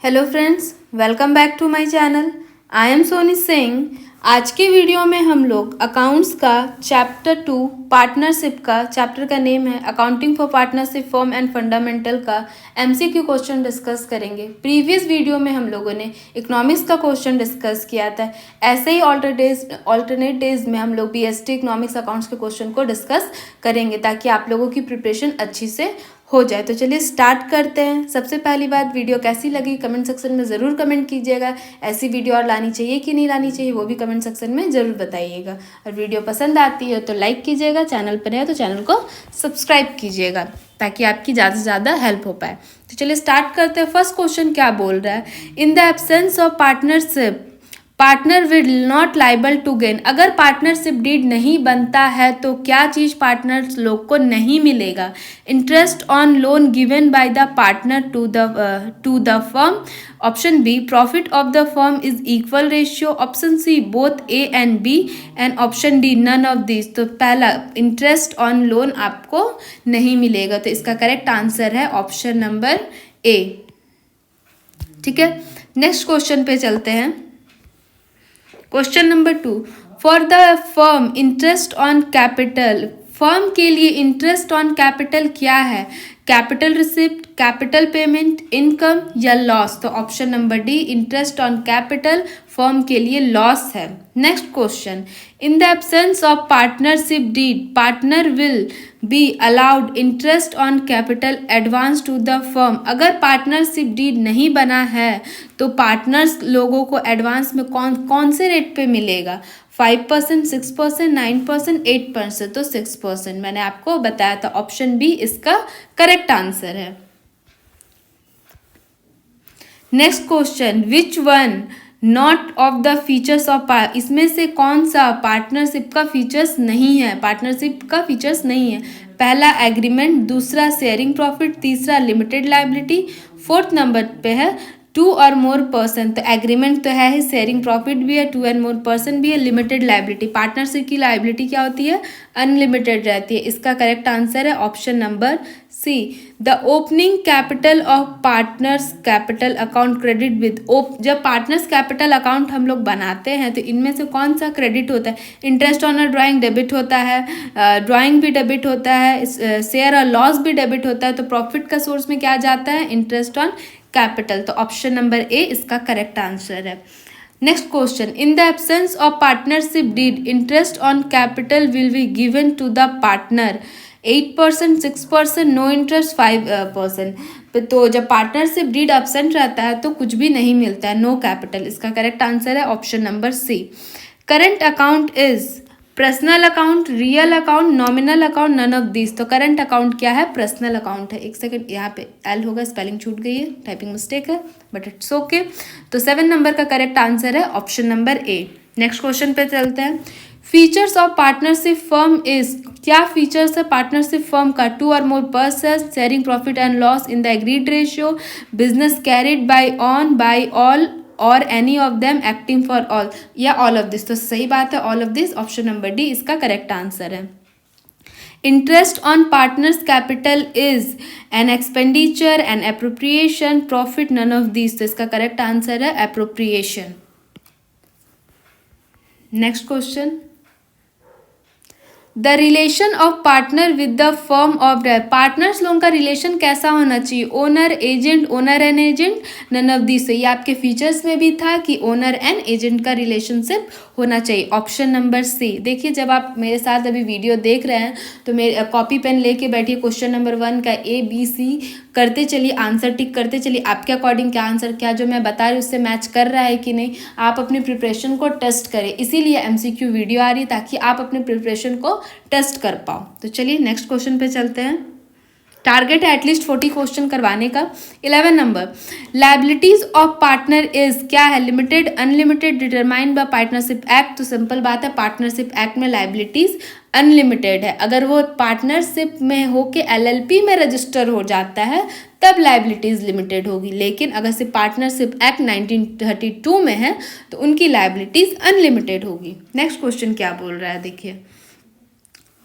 Hello friends, welcome back to my channel. I am Soni Singh. आज की video में हम लोग अकाउंट्स का चैप्टर 2 पार्टनरशिप का चैप्टर का नेम है accounting for partnership form and fundamental का एमसीक्यू क्वेश्चन डिस्कस करेंगे। प्रीवियस वीडियो में हम लोगों ने इकोनॉमिक्स का क्वेश्चन डिस्कस किया था। ऐसे ही ऑल्टरनेट डेज में हम लोग बीएसटी इकोनॉमिक्स अकाउंट्स के क्वेश्चन को डिस्कस करेंगे ताकि आप लोगों की प्रिपरेशन अच्छी से हो जाए। तो चलिए स्टार्ट करते हैं। सबसे पहली बात, वीडियो कैसी लगी कमेंट सेक्शन में ज़रूर कमेंट कीजिएगा। ऐसी वीडियो और लानी चाहिए कि नहीं लानी चाहिए वो भी कमेंट सेक्शन में ज़रूर बताइएगा। और वीडियो पसंद आती है तो लाइक कीजिएगा, चैनल पर है तो चैनल को सब्सक्राइब कीजिएगा ताकि आपकी ज़्यादा से ज़्यादा हेल्प हो पाए। तो चलिए स्टार्ट करते हैं। फर्स्ट क्वेश्चन क्या बोल रहा है, in the absence of partnership partner will not liable to gain. अगर पार्टनरशिप डीड नहीं बनता है तो क्या चीज़ पार्टनर्स लोग को नहीं मिलेगा। Interest on loan given by the partner to the firm. Option B, profit of the firm is equal ratio. Option C, both A and B. And option D, none of this. तो पहला, interest on loan आपको नहीं मिलेगा, तो इसका correct answer है option number A. ठीक है, नेक्स्ट क्वेश्चन पे चलते हैं। Question number 2, for the firm interest on capital. Firm के लिए इंटरेस्ट ऑन कैपिटल क्या है, capital receipt, capital payment, income या लॉस। तो option number D, interest on capital firm के लिए लॉस है। Next question, in the absence of partnership deed partner will be allowed interest on capital advance to the firm. अगर partnership deed नहीं बना है तो पार्टनर्स लोगों को एडवांस में कौन से रेट पे मिलेगा, 5%, 6%, 9%, 8%। तो 6% मैंने आपको बताया था, ऑप्शन बी इसका करेक्ट आंसर है। Next question, which one not of the features of इसमें से कौन सा पार्टनरशिप का फीचर्स नहीं है, पार्टनरशिप का फीचर्स नहीं है। पहला एग्रीमेंट, दूसरा शेयरिंग प्रॉफिट, तीसरा लिमिटेड लाइबिलिटी, फोर्थ नंबर पे है 2 और मोर पर्सन। तो एग्रीमेंट तो है, शेयरिंग प्रॉफिट भी है, 2 एंड मोर पर्सन भी है, लिमिटेड लाइबिलिटी। पार्टनरशिप की लाइबिलिटी क्या होती है, अनलिमिटेड रहती है। इसका करेक्ट आंसर है option number C, the opening capital of partners capital account credit with. जब पार्टनर्स कैपिटल अकाउंट हम लोग बनाते हैं तो इनमें से कौन सा क्रेडिट होता है, interest on a drawing debit होता है, ड्राइंग भी डेबिट होता है, शेयर और लॉस भी डेबिट होता है। तो प्रॉफिट का सोर्स में क्या जाता है, इंटरेस्ट ऑन कैपिटल। तो ऑप्शन नंबर ए इसका करेक्ट आंसर है। Next question, in the absence of partnership deed interest on capital will be given to the partner 8%, 6%, no interest 5%। तो जब पार्टनरशिप डीड एब्सेंट रहता है तो कुछ भी नहीं मिलता है, नो कैपिटल। इसका करेक्ट आंसर है option number C. Current account is personal account, real account, nominal account, none of this. तो करंट अकाउंट क्या है, पर्सनल अकाउंट है। एक सेकंड, यहाँ पे एल होगा, स्पेलिंग छूट गई है, टाइपिंग मिस्टेक है, बट इट्स ओके। तो 7 नंबर का करेक्ट आंसर है option number A. Next question पे चलते हैं। Features of partnership firm is, क्या फीचर्स है पार्टनरशिप फर्म का, 2 or more person, sharing profit and loss in the agreed ratio, business carried by all or any of them, acting for all, या all of this. तो सही बात है, all of this. Option number D इसका correct answer है। Interest on partners capital is an expenditure, an appropriation, profit, none of this. तो इसका correct answer है appropriation. Next question, the relation of partner with the firm of partners लोगों का relation कैसा होना चाहिए, owner agent, owner and agent, none of this. ये आपके फीचर्स में भी था कि ओनर एंड एजेंट का रिलेशनशिप होना चाहिए, ऑप्शन नंबर सी। देखिए, जब आप मेरे साथ अभी वीडियो देख रहे हैं तो मेरे कॉपी पेन लेके बैठिए, क्वेश्चन नंबर 1 का ABC करते चलिए, आंसर टिक करते चलिए। आपके अकॉर्डिंग क्या आंसर, क्या जो मैं बता रही हूँ उससे मैच कर रहा है कि नहीं। आप अपनी प्रिपरेशन को टेस्ट करें, इसीलिए MCQ वीडियो आ रही है ताकि आप अपनी प्रिपरेशन को टेस्ट कर पाओ। तो चलिए नेक्स्ट क्वेश्चन पे चलते हैं। टारगेट है एटलीस्ट 40 क्वेश्चन करवाने का। 11 number, liabilities of partner is, क्या है, limited, unlimited, determined by partnership act. तो सिंपल बात है, पार्टनरशिप एक्ट में लाइबिलिटीज अनलिमिटेड है। अगर वो पार्टनरशिप में होके LLP में रजिस्टर हो जाता है तब लाइबिलिटीज लिमिटेड होगी, लेकिन अगर सिर्फ पार्टनरशिप एक्ट 1932 में है तो उनकी लाइबिलिटीज अनलिमिटेड होगी। नेक्स्ट क्वेश्चन क्या बोल रहा है देखिए,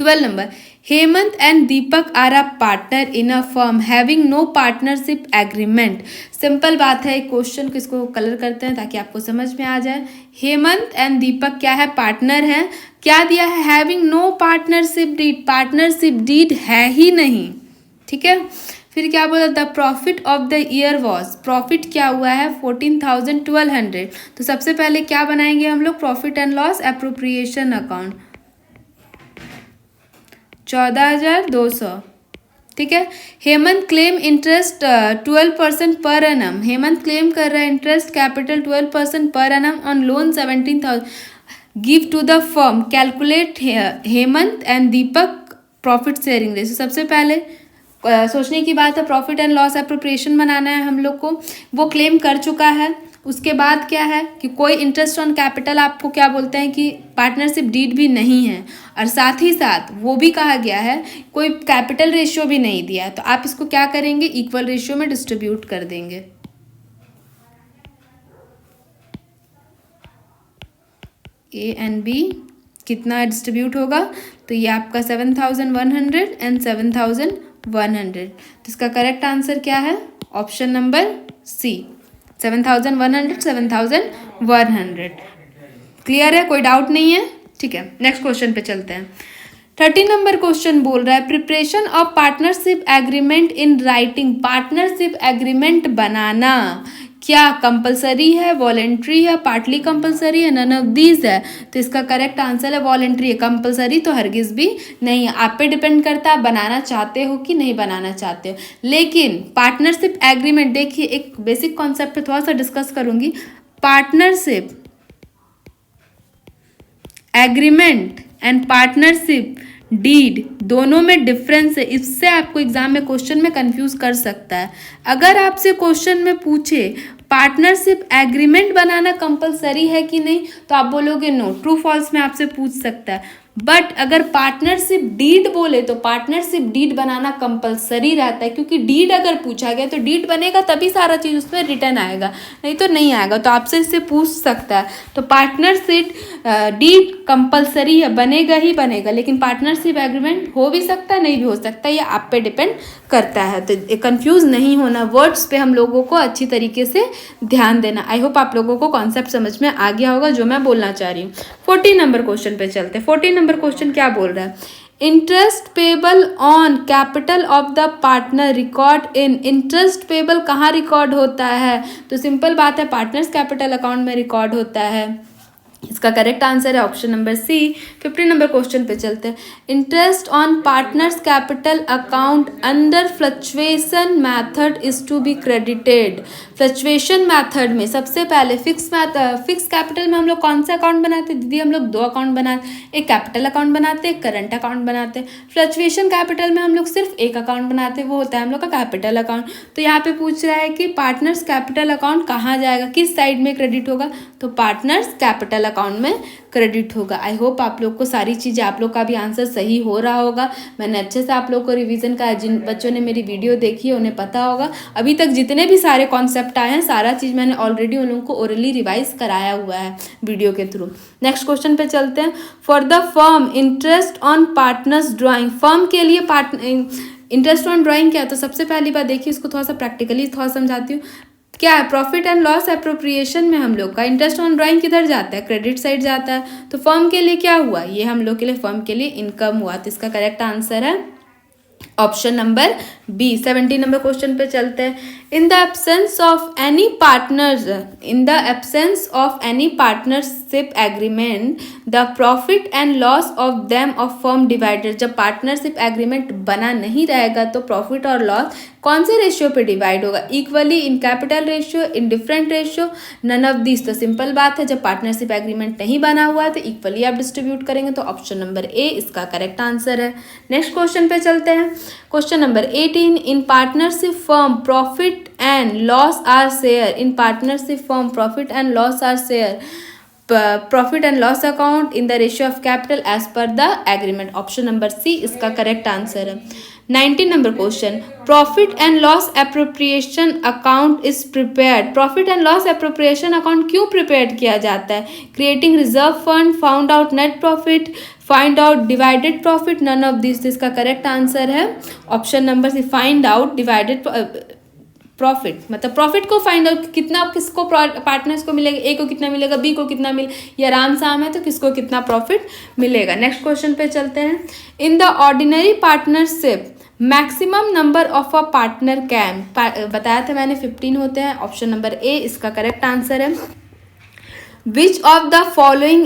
12 number, Hemant and Deepak are a partner in a firm having no partnership agreement. Simple बात है, क्वेश्चन को इसको कलर करते हैं ताकि आपको समझ में आ जाए। हेमंत एंड दीपक क्या है, पार्टनर है। क्या दिया है, having no partnership deed, partnership deed है ही नहीं, ठीक है। फिर क्या बोला, the profit of the year was, profit क्या हुआ है 14,1200। तो सबसे पहले क्या बनाएंगे हम लोग, profit and loss appropriation account 14,200, ठीक है। हेमंत क्लेम इंटरेस्ट 12% पर एनम, हेमंत क्लेम कर रहा है इंटरेस्ट कैपिटल 12% पर एनम on loan 17,000 give to the firm, calculate Hemant and Deepak profit sharing ratio. सबसे पहले सोचने की बात है, प्रॉफिट एंड लॉस एप्रोप्रिएशन बनाना है हम लोग को। वो क्लेम कर चुका है, उसके बाद क्या है कि कोई इंटरेस्ट ऑन कैपिटल आपको क्या बोलते हैं कि पार्टनरशिप डीड भी नहीं है, और साथ ही साथ वो भी कहा गया है कोई कैपिटल रेशियो भी नहीं दिया है। तो आप इसको क्या करेंगे, इक्वल रेशियो में डिस्ट्रीब्यूट कर देंगे। ए एंड बी कितना डिस्ट्रीब्यूट होगा, तो ये आपका 7,100 एंड 7,100। तो इसका करेक्ट आंसर क्या है, ऑप्शन नंबर सी, 7,100 7,100। क्लियर है, कोई डाउट नहीं है, ठीक है। नेक्स्ट क्वेश्चन पे चलते हैं। 13 नंबर क्वेश्चन बोल रहा है, preparation of partnership agreement in writing, partnership agreement बनाना क्या कंपलसरी है, वॉलेंट्री है, पार्टली कंपलसरी है, नन ऑफ दीज है। तो इसका करेक्ट आंसर है वॉलेंट्री है, कंपलसरी तो हरगिज भी नहीं है। आप पे डिपेंड करता है बनाना चाहते हो कि नहीं बनाना चाहते हो। लेकिन पार्टनरशिप एग्रीमेंट, देखिए एक बेसिक कॉन्सेप्ट पे थोड़ा सा डिस्कस करूंगी। Partnership agreement and partnership deed दोनों में डिफरेंस है, इससे आपको एग्जाम में क्वेश्चन में कंफ्यूज कर सकता है। अगर आपसे क्वेश्चन में पूछे पार्टनरशिप एग्रीमेंट बनाना कंपलसरी है कि नहीं, तो आप बोलोगे नो, ट्रू फॉल्स में आपसे पूछ सकता है। बट अगर पार्टनरशिप डीड बोले तो पार्टनरशिप डीड बनाना कंपलसरी रहता है, क्योंकि डीड अगर पूछा गया तो डीड बनेगा तभी सारा चीज़ उसमें रिटर्न आएगा, नहीं तो नहीं आएगा। तो आपसे इससे पूछ सकता है। तो पार्टनरशिप डीड कंपलसरी है, बनेगा ही बनेगा, लेकिन पार्टनरशिप एग्रीमेंट हो भी सकता है, नहीं भी हो सकता, ये आप पे डिपेंड करता है। तो कंफ्यूज नहीं होना, वर्ड्स पे हम लोगों को अच्छी तरीके से ध्यान देना। आई होप आप लोगों को कॉन्सेप्ट समझ में आ गया होगा जो मैं बोलना चाह रही हूँ। 14 नंबर क्वेश्चन पे चलते हैं। 14 नंबर क्वेश्चन क्या बोल रहा है, interest payable on capital of the partner record in, interest payable कहाँ रिकॉर्ड होता है, तो सिंपल बात है पार्टनर्स कैपिटल अकाउंट में रिकॉर्ड होता है। इसका करेक्ट आंसर है option number C. 15 number question पे चलते हैं। Interest on partners capital account under fluctuation method is to be credited. Fluctuation method में सबसे पहले फिक्स कैपिटल में हम लोग कौन सा अकाउंट बनाते हैं दीदी, हम लोग दो अकाउंट बनाते, एक कैपिटल अकाउंट बनाते हैं, एक करंट अकाउंट बनाते हैं। फ्लक्चुएशन कैपिटल में हम लोग सिर्फ एक अकाउंट बनाते हैं, वो होता है हम लोग का कैपिटल अकाउंट। तो यहाँ पे पूछ रहा है कि पार्टनर्स कैपिटल अकाउंट कहाँ जाएगा, किस साइड में क्रेडिट होगा, तो पार्टनर्स कैपिटल अकाउंट में क्रेडिट होगा। आई होप आप लोग को सारी चीज़ें, आप लोग का भी आंसर सही हो रहा होगा। मैंने अच्छे से आप लोग को रिवीजन का, जिन बच्चों ने मेरी वीडियो देखी है उन्हें पता होगा अभी तक जितने भी सारे कॉन्सेप्ट आए हैं, सारा चीज़ मैंने ऑलरेडी उन लोगों को ओरली रिवाइज कराया हुआ है वीडियो के थ्रू। नेक्स्ट क्वेश्चन पे चलते हैं। For the firm interest on partners drawing, firm के लिए इंटरेस्ट ऑन ड्राइंग क्या है, तो सबसे पहली बात देखिए, इसको थोड़ा सा प्रैक्टिकली थोड़ा समझाती हूँ। क्या है, प्रॉफिट एंड लॉस एप्रोप्रिएशन में हम लोग का इंटरेस्ट ऑन ड्राइंग किधर जाता है, क्रेडिट साइड जाता है। तो फर्म के लिए क्या हुआ, ये हम लोग के लिए फर्म के लिए इनकम हुआ। तो इसका करेक्ट आंसर है option number B. 17 number question पे चलते हैं। In the absence of any partnership agreement the profit and loss of them of firm divided, जब पार्टनरशिप एग्रीमेंट बना नहीं रहेगा तो प्रॉफिट और लॉस कौन से रेशियो पे डिवाइड होगा, equally, in capital ratio, in different ratio, none of this. तो सिंपल बात है, जब पार्टनरशिप एग्रीमेंट नहीं बना हुआ है तो इक्वली आप डिस्ट्रीब्यूट करेंगे। तो ऑप्शन नंबर ए इसका करेक्ट आंसर है। नेक्स्ट क्वेश्चन पे चलते हैं। Question number 18, in partnership firm profit and loss are share, in partnership firm profit and loss are share, profit and loss account in the ratio of capital as per the agreement. Option number C इसका correct answer है। 19 number question, profit and loss appropriation account is prepared, profit and loss appropriation account क्यों prepare किया जाता है, creating reserve fund, found out net profit, find out divided profit, none of this. इसका correct answer है option number C, find out divided profit. मतलब profit को find out, कितना किसको पार्टनर्स को मिलेगा, ए को कितना मिलेगा, बी को कितना मिले, ये आराम साम है, तो किसको कितना प्रॉफिट मिलेगा। नेक्स्ट क्वेश्चन पे चलते हैं। In the ordinary partnership maximum number of a partner can, बताया था मैंने 15 होते हैं। ऑप्शन नंबर ए इसका करेक्ट आंसर है। Which of the following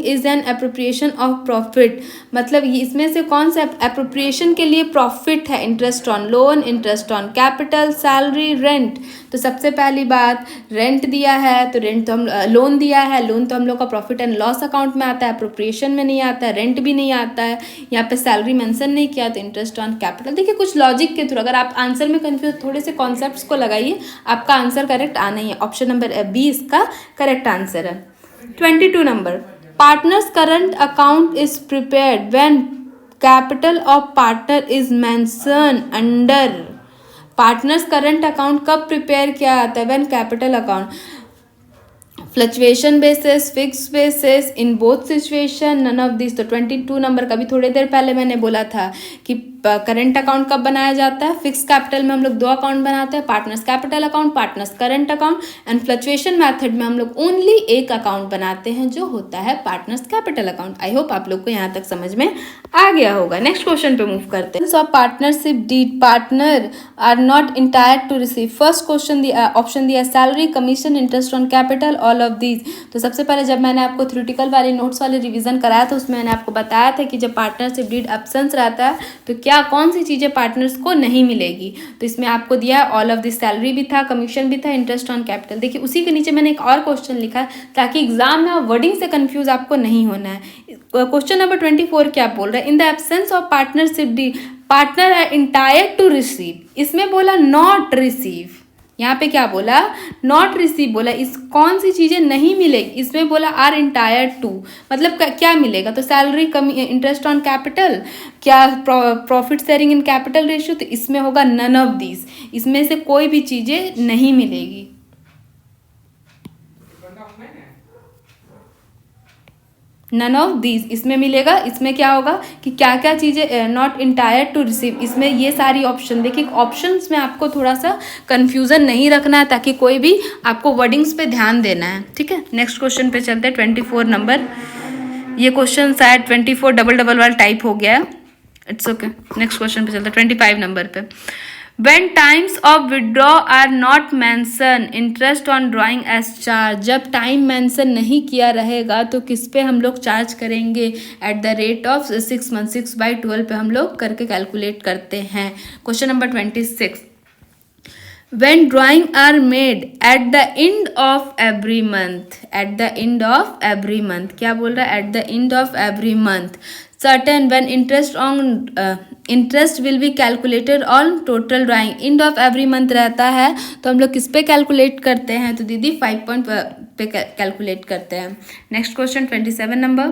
is an appropriation of profit, मतलब इसमें से कौन सा अप्रोप्रिएशन के लिए प्रॉफिट है। Interest on loan, interest on capital, salary, rent. तो सबसे पहली बात रेंट दिया है, तो रेंट तो हम, लोन दिया है, लोन तो हम लोग का प्रॉफिट एंड लॉस अकाउंट में आता है, अप्रोप्रिएशन में नहीं आता है, रेंट भी नहीं आता है, यहाँ पे सैलरी मेंशन नहीं किया, तो इंटरेस्ट ऑन कैपिटल। देखिए कुछ लॉजिक के थ्रू, अगर आप आंसर में कंफ्यूज, थोड़े से कॉन्सेप्ट्स को लगाइए, आपका आंसर करेक्ट आना ही है। ऑप्शन नंबर बी इसका करेक्ट आंसर है। 22 number, partners current account is prepared when capital of partner is mention under. Partners current account कब प्रिपेयर किया जाता है, when capital account, fluctuation basis, fix basis, in both situation, none of this. तो 22 number का भी थोड़ी देर पहले मैंने बोला था कि करंट अकाउंट कब बनाया जाता है, फिक्स कैपिटल में हम लोग 2 अकाउंट बनाते हैं, partners capital account, partners current account, and fluctuation method में हम लोग ओनली एक अकाउंट बनाते हैं जो होता है partners capital account. I hope आप लोग को यहाँ तक समझ में आ गया होगा। नेक्स्ट क्वेश्चन पे मूव करते हैं। Of partnership deed partner are not entitled to receive. First question दिया, ऑप्शन दिया salary, commission, interest on capital, all of these. तो सबसे पहले जब मैंने आपको थ्योरेटिकल वाले नोट्स वाले रिवीजन कराया था, उसमें मैंने आपको बताया था कि जब पार्टनरशिप डीड एब्सेंस रहता है तो क्या कौन सी चीज़ें पार्टनर्स को नहीं मिलेगी। तो इसमें आपको दिया है ऑल ऑफ दिस, सैलरी भी था, कमीशन भी था, इंटरेस्ट ऑन कैपिटल। देखिए उसी के नीचे मैंने एक और क्वेश्चन लिखा है ताकि एग्जाम में वर्डिंग से कंफ्यूज आपको नहीं होना है। क्वेश्चन नंबर 24 क्या बोल रहा है, in the absence of partnership deed partner are entire to receive. इसमें बोला नॉट रिसीव, यहाँ पे क्या बोला, नॉट रिसीव बोला। इस कौन सी चीज़ें नहीं मिलेगी, इसमें बोला आर इंटायर टू, मतलब क्या मिलेगा। तो सैलरी, इंटरेस्ट ऑन कैपिटल, क्या प्रॉफिट शेयरिंग इन कैपिटल रेशियो, तो इसमें होगा नन ऑफ दिस। इसमें से कोई भी चीज़ें नहीं मिलेगी। नन ऑफ दीज इसमें मिलेगा। इसमें क्या होगा कि क्या क्या चीज़ें नॉट इंटायर टू रिसीव, इसमें ये सारी ऑप्शन। देखिए ऑप्शंस में आपको थोड़ा सा कंफ्यूजन नहीं रखना है ताकि कोई भी आपको वर्डिंग्स पे ध्यान देना है, ठीक है। नेक्स्ट क्वेश्चन पे चलते हैं। 24 नंबर, ये क्वेश्चन शायद 24 डबल वाला टाइप हो गया है, इट्स ओके। नेक्स्ट क्वेश्चन पे चलते हैं 25 नंबर पे। When times of withdraw are not mentioned, interest on drawing as charge। जब टाइम मेंशन नहीं किया रहेगा तो किस पे हम लोग चार्ज करेंगे, at the rate of 6 month, 6/12 पे हम लोग करके कैलकुलेट करते हैं। Question number 26, when drawing are made at the end of every month, at the end of every month, क्या बोल रहा है, at the end of every month, certain when interest will be calculated on total drawing। end of every month रहता है तो हम लोग किस पे कैलकुलेट करते हैं, तो दीदी 5 पॉइंट पे कैलकुलेट करते हैं। नेक्स्ट क्वेश्चन 27 नंबर,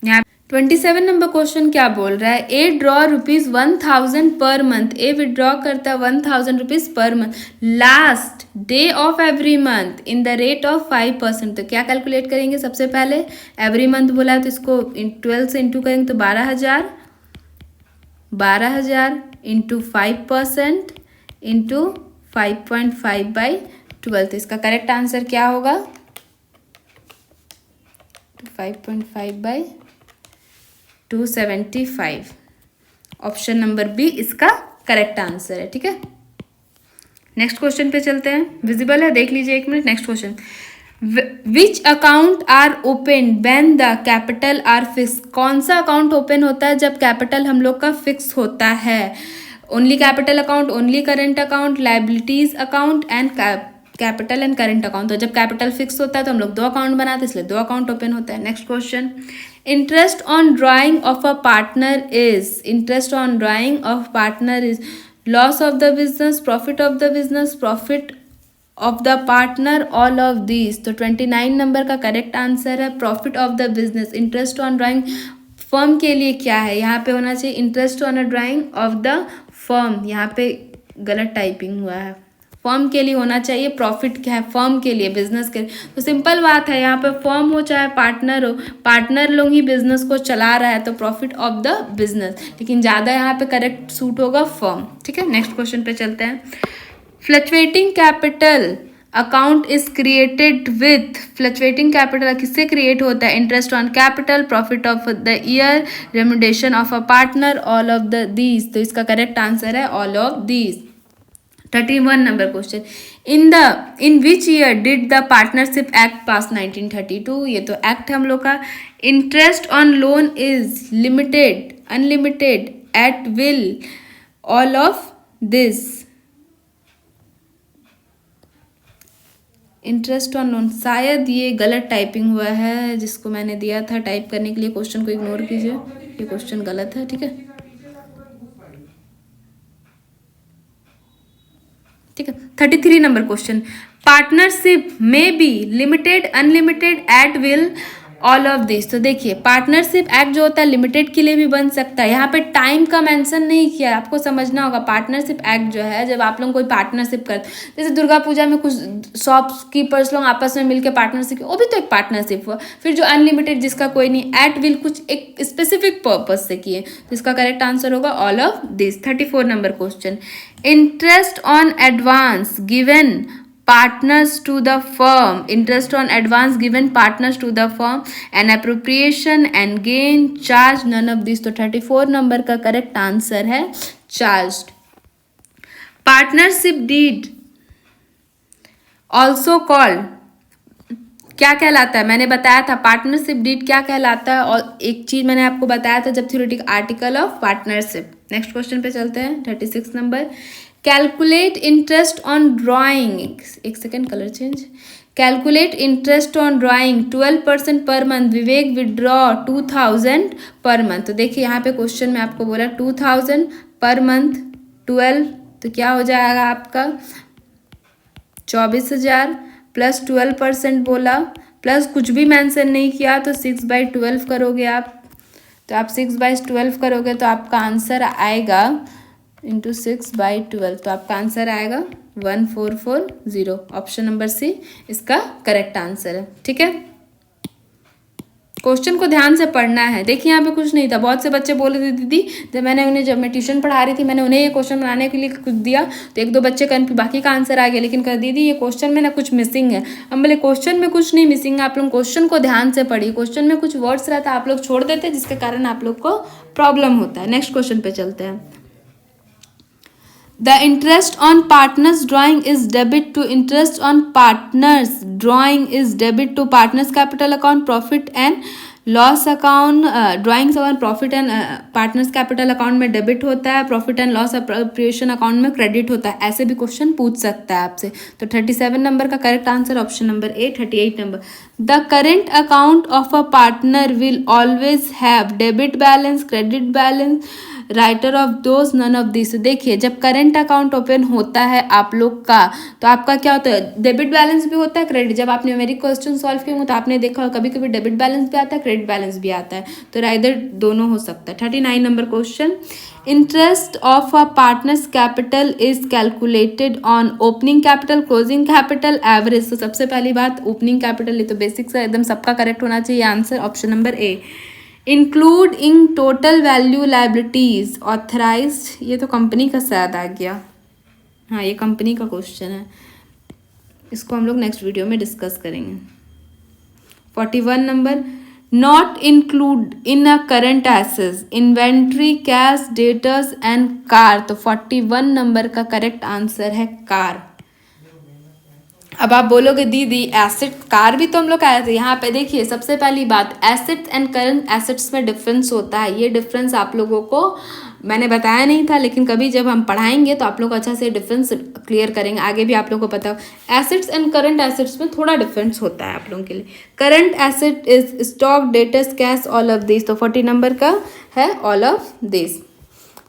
यहाँ 27 नंबर क्वेश्चन क्या बोल रहा है, A draw ₹1000 per month. A withdraw करता है 1000 rupees per month last day of every month in the rate of 5%। तो क्या कैलकुलेट करेंगे, सबसे पहले एवरी मंथ बोला है तो इसको 12 से इंटू करेंगे तो 12,000 इंटू 5% इंटू 5.5/12। तो इसका करेक्ट आंसर क्या होगा, 5.5/275। ऑप्शन नंबर बी इसका करेक्ट आंसर है, ठीक है। नेक्स्ट क्वेश्चन पे चलते हैं, विजिबल है देख लीजिए एक minute. Next question, which account are open when the capital are fix. कौन सा अकाउंट ओपन होता है जब कैपिटल हम लोग का फिक्स होता है। Only capital account, only current account, liabilities account and capital and current account. तो जब कैपिटल फिक्स होता है तो हम लोग 2 अकाउंट बनाते हैं, इसलिए 2 अकाउंट ओपन होता है। Next question, interest on drying of a partner is, interest on drying of partner is loss of the business, profit of the business, profit of the partner, all of these. तो 29 number का correct answer है profit of the business. Interest on drawing firm के लिए क्या है, यहाँ पे होना चाहिए interest on a drying of the firm, यहाँ पे गलत टाइपिंग हुआ है, फर्म के लिए होना चाहिए, प्रॉफिट क्या है फर्म के लिए, बिजनेस के लिए। तो सिंपल बात है, यहाँ पे फर्म हो चाहे पार्टनर हो, पार्टनर लोग ही बिजनेस को चला रहा है तो प्रॉफिट ऑफ द बिजनेस, लेकिन ज़्यादा यहाँ पे करेक्ट सूट होगा फर्म। ठीक है, नेक्स्ट क्वेश्चन पे चलते हैं। Fluctuating capital account is created with, fluctuating capital किससे क्रिएट होता है? Interest on capital, profit of the year, remuneration of a partner, all of these दीज। तो इसका करेक्ट आंसर है all of these. 31 number question, in which year did the partnership act pass? 1932। ये तो act हम लोग का। Interest on loan is limited, unlimited, at will, all of this. Interest on loan, शायद ये गलत टाइपिंग हुआ है जिसको मैंने दिया था टाइप करने के लिए, क्वेश्चन को इग्नोर कीजिए, ये क्वेश्चन गलत है। ठीक है, ठीक है। 33 नंबर क्वेश्चन, पार्टनरशिप में be limited, unlimited, at will, all of this. तो देखिए पार्टनरशिप एक्ट जो होता है लिमिटेड के लिए भी बन सकता है, यहाँ पे टाइम का मेंशन नहीं किया, आपको समझना होगा। पार्टनरशिप एक्ट जो है, जब आप लोग कोई पार्टनरशिप करते, जैसे दुर्गा पूजा में कुछ शॉपकीपर्स लोग आपस में मिलकर पार्टनरशिप, वो भी तो एक पार्टनरशिप हुआ। फिर जो अनलिमिटेड जिसका कोई नहीं, एट विल कुछ एक स्पेसिफिक पर्पज से किए, तो इसका करेक्ट आंसर होगा all of this. 34 number question, interest on advance given partners to the firm, interest on advance given partners to the firm, an appropriation and gain, charge, none of these। तो 34 number का correct answer है charged. Partnership deed also called क्या कहलाता है? मैंने बताया था partnership deed क्या कहलाता है, और एक चीज मैंने आपको बताया था जब theoretic article of partnership. Next question पे चलते हैं। 36 number, calculate interest on drawing, एक second colour change, calculate interest on drawing 12% per month, Vivek withdraw 2000 per month. तो देखिए यहाँ पे क्वेश्चन में आपको बोला 2000 पर मंथ 12, तो क्या हो जाएगा आपका 24,000 प्लस 12% बोला, प्लस कुछ भी मेंशन नहीं किया, तो 6/12 करोगे आप, तो आप 6/12 करोगे तो आपका आंसर आएगा इंटू 6/12, तो आपका आंसर आएगा 1440। ऑप्शन नंबर सी इसका करेक्ट आंसर है। ठीक है, क्वेश्चन को ध्यान से पढ़ना है। देखिए यहाँ पे कुछ नहीं था, बहुत से बच्चे बोले थे दीदी, जब मैं ट्यूशन पढ़ा रही थी मैंने उन्हें ये क्वेश्चन बनाने के लिए कुछ दिया, तो एक दो बच्चे बाकी का आंसर आ गया, लेकिन कह दीदी ये क्वेश्चन में ना कुछ मिसिंग है। हम बोले क्वेश्चन में कुछ नहीं मिसिंग है, आप लोग क्वेश्चन को ध्यान से पढ़िए। क्वेश्चन में कुछ वर्ड्स रहता है आप लोग छोड़ देते, जिसके कारण आप लोग को प्रॉब्लम होता है। नेक्स्ट क्वेश्चन पे चलते हैं। The interest on partners drawing is debit to interest on partners drawing is debit to partners capital account, profit and loss account, drawings on profit and partners capital account में debit होता है, profit and loss appropriation account में credit होता है। ऐसे भी question पूछ सकता है आपसे। तो 37 नंबर का correct answer option number A. 38 number, the current account of a partner will always have debit balance, credit balance, writer of those, none of this. देखिए जब करेंट अकाउंट ओपन होता है आप लोग का, तो आपका क्या होता है, डेबिट बैलेंस भी होता है, क्रेडिट। जब आपने मेरी क्वेश्चन सॉल्व किए तो आपने देखा कभी कभी डेबिट बैलेंस भी आता है, क्रेडिट बैलेंस भी आता है, तो राइदर दोनों हो सकता है। 39 number question, interest of a partners capital is calculated on opening capital, closing capital, average. तो सबसे पहली बात ओपनिंग कैपिटल, ये तो बेसिक्स है एकदम, सबका करेक्ट होना चाहिए answer option number A. Include in total value liabilities authorised, ये तो कंपनी का शायद आ गया, हाँ ये कंपनी का क्वेश्चन है, इसको हम लोग नेक्स्ट वीडियो में डिस्कस करेंगे। 41 number, not include in a current assets inventory, cash, debtors and car. तो 41 नंबर का करेक्ट आंसर है कार। अब आप बोलोगे दीदी एसेट कार भी तो हम लोग आए थे। यहाँ पे देखिए सबसे पहली बात, एसेट्स एंड करंट एसेट्स में डिफरेंस होता है। ये डिफरेंस आप लोगों को मैंने बताया नहीं था, लेकिन कभी जब हम पढ़ाएंगे तो आप लोग अच्छा से डिफरेंस क्लियर करेंगे, आगे भी आप लोगों को पता हो। एसेट्स एंड करंट एसेट्स में थोड़ा डिफरेंस होता है आप लोगों के लिए। Current asset is stock, debtors, cash, all of this. तो 40 नंबर का है ऑल ऑफ दिस।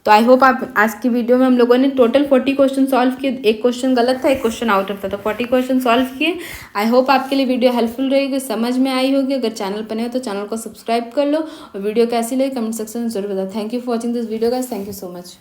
तो आई होप आप आज की वीडियो में हम लोगों ने टोटल 40 क्वेश्चन सॉल्व किए। एक क्वेश्चन गलत था, एक क्वेश्चन आउट ऑफ था, तो 40 क्वेश्चन सॉल्व किए। आई होप आपके लिए वीडियो हेल्पफुल रहेगी, समझ में आई होगी। अगर चैनल पर नए हो तो चैनल को सब्सक्राइब कर लो, और वीडियो कैसी लगी कमेंट सेक्शन में जरूर बताओ। Thank you for watching this video guys, thank you so much.